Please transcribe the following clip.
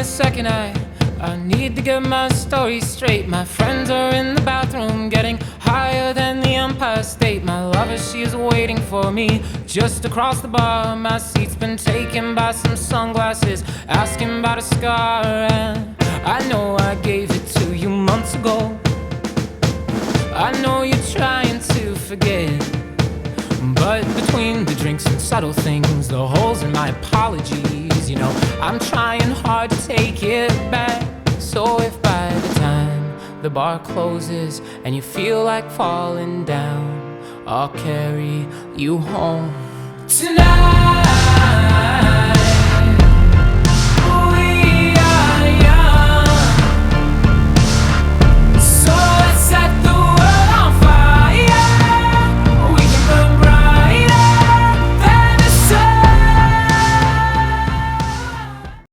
a second, I need to get my story straight. My friends are in the bathroom getting higher than the Empire State. My lover, she is waiting for me just across the bar. My seat's been taken by some sunglasses asking about a scar. And I know I gave it to you months ago. I know you're trying to forget, but between the drinks and subtle things, the holes in my apologies, you know, I'm trying hard to take it back. So if by the time the bar closes and you feel like falling down, I'll carry you home tonight.